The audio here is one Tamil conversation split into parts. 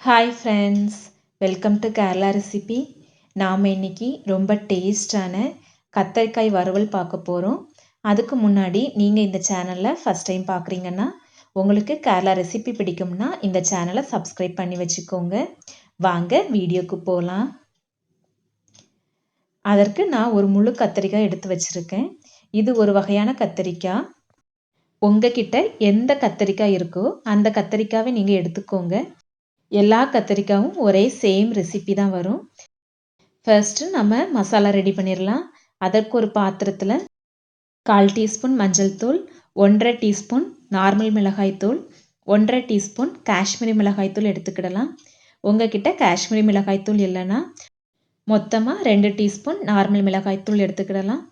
Hi friends, welcome to Kerala recipe. நாம் இன்னைக்கு ரொம்ப டேஸ்டான கத்தரிக்காய் வறுவல் பார்க்க போகிறோம். அதுக்கு முன்னாடி நீங்கள் இந்த சேனலில் ஃபஸ்ட் டைம் பார்க்குறீங்கன்னா உங்களுக்கு கேரளா ரெசிபி பிடிக்கும்னா இந்த சேனலை சப்ஸ்கிரைப் பண்ணி வச்சுக்கோங்க. வாங்க வீடியோக்கு போகலாம். அதற்கு நான் ஒரு முழு கத்தரிக்காய் எடுத்து வச்சுருக்கேன். இது ஒரு வகையான கத்தரிக்காய். உங்ககிட்ட எந்த கத்தரிக்காய் இருக்கோ அந்த கத்தரிக்காவை நீங்கள் எடுத்துக்கோங்க. எல்லா கத்தரிக்காயும் ஒரே சேம் ரெசிபி தான் வரும். ஃபர்ஸ்ட்டு நம்ம மசாலா ரெடி பண்ணிடலாம். அதற்கு ஒரு பாத்திரத்தில் 1/4 டீஸ்பூன் மஞ்சள் தூள், 1/2 டீஸ்பூன் நார்மல் மிளகாய் தூள், 1/2 டீஸ்பூன் காஷ்மீரி மிளகாய் தூள் எடுத்துக்கிடலாம். உங்ககிட்ட காஷ்மீரி மிளகாய் தூள் இல்லைன்னா மொத்தமாக 2 டீஸ்பூன் நார்மல் மிளகாய் தூள் எடுத்துக்கிடலாம்.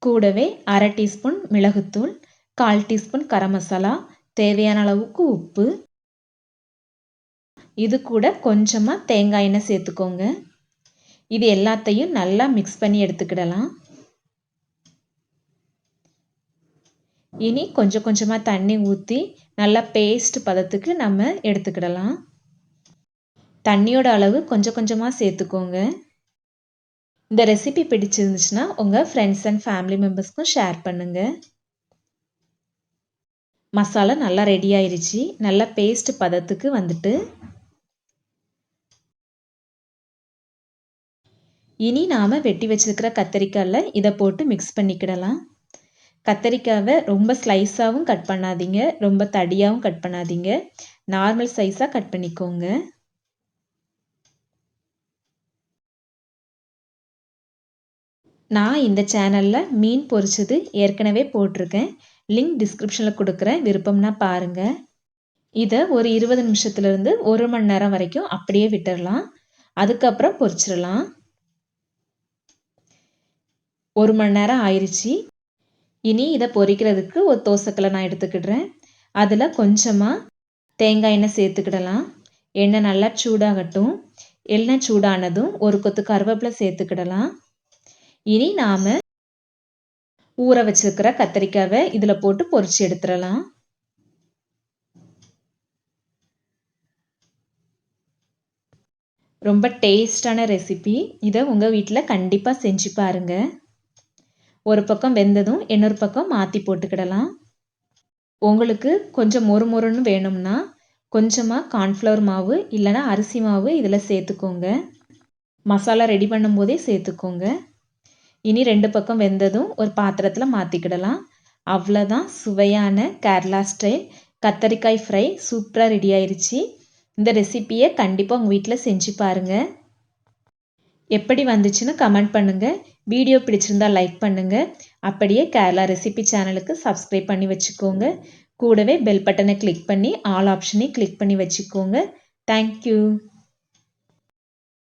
கூடவே 1/2 டீஸ்பூன் மிளகுத்தூள், 1/4 டீஸ்பூன் கரம் மசாலா, தேவையான அளவுக்கு உப்பு, இது கூட கொஞ்சமாக தேங்காய் எண்ணெய் சேர்த்துக்கோங்க. இது எல்லாத்தையும் நல்லா மிக்ஸ் பண்ணி எடுத்துக்கிடலாம். இனி கொஞ்சம் கொஞ்சமாக தண்ணி ஊற்றி நல்லா பேஸ்ட் பதத்துக்கு நம்ம எடுத்துக்கிடலாம். தண்ணியோட அளவு கொஞ்சம் கொஞ்சமாக சேர்த்துக்கோங்க. இந்த ரெசிபி பிடிச்சிருந்துச்சுன்னா உங்கள் ஃப்ரெண்ட்ஸ் அண்ட் ஃபேமிலி மெம்பர்ஸ்க்கும் ஷேர் பண்ணுங்கள். மசாலா நல்லா ரெடி ஆயிடுச்சு. நல்லா பேஸ்ட் பதத்துக்கு வந்துட்டு இனி நாம் வெட்டி வச்சிருக்கிற கத்தரிக்காயில் இதை போட்டு மிக்ஸ் பண்ணிக்கிடலாம். கத்தரிக்காவை ரொம்ப ஸ்லைஸாகவும் கட் பண்ணாதீங்க, ரொம்ப தடியாகவும் கட் பண்ணாதீங்க. நார்மல் சைஸாக கட் பண்ணிக்கோங்க. நான் இந்த சேனலில் மீன் பொரிச்சது ஏற்கனவே போட்டிருக்கேன். லிங்க் டிஸ்கிரிப்ஷனில் கொடுக்குறேன், விருப்பம்னா பாருங்கள். இதை ஒரு 20 நிமிஷத்துலேருந்து 1 மணி நேரம் வரைக்கும் அப்படியே விட்டுடலாம். அதுக்கப்புறம் பொரிச்சிடலாம். 1 மணி நேரம் ஆயிடுச்சு. இனி இதை பொரிக்கிறதுக்கு ஒரு தோசைக்கல்லை நான் எடுத்துக்கிடுறேன். அதில் கொஞ்சமாக தேங்காய் எண்ணெய் சேர்த்துக்கிடலாம். எண்ணெய் நல்லா சூடாகட்டும். எண்ணெய் சூடானதும் ஒரு கொத்து கருவேப்பிலை சேர்த்துக்கிடலாம். இனி நாம் ஊற வச்சிருக்கிற கத்தரிக்காவை இதில் போட்டு பொரிச்சு எடுத்துடலாம். ரொம்ப டேஸ்டான ரெசிபி. இதை உங்கள் வீட்டில் கண்டிப்பாக செஞ்சு பாருங்கள். ஒரு பக்கம் வெந்ததும் இன்னொரு பக்கம் மாற்றி போட்டுக்கிடலாம். உங்களுக்கு கொஞ்சம் மொறுமொறுன்னு வேணும்னா கொஞ்சமாக கார்ன்ஃப்ளவர் மாவு இல்லைனா அரிசி மாவு இதில் சேர்த்துக்கோங்க. மசாலா ரெடி பண்ணும்போதே சேர்த்துக்கோங்க. இனி 2 பக்கம் வெந்ததும் ஒரு பாத்திரத்தில் மாற்றிக்கிடலாம். அவ்வளோதான், சுவையான கேரளா ஸ்டைல் கத்தரிக்காய் ஃப்ரை சூப்பராக ரெடி ஆயிடுச்சு. இந்த ரெசிப்பியை கண்டிப்பாக உங்கள் வீட்டில் செஞ்சு பாருங்கள். எப்படி வந்துச்சுன்னு கமெண்ட் பண்ணுங்கள். வீடியோ பிடிச்சிருந்தா லைக் பண்ணுங்கள். அப்படியே கேரளா ரெசிபி சேனலுக்கு சப்ஸ்கிரைப் பண்ணி வச்சுக்கோங்க. கூடவே பெல் பட்டனை கிளிக் பண்ணி ஆல் ஆப்ஷனை கிளிக் பண்ணி வச்சுக்கோங்க. தேங்க்யூ.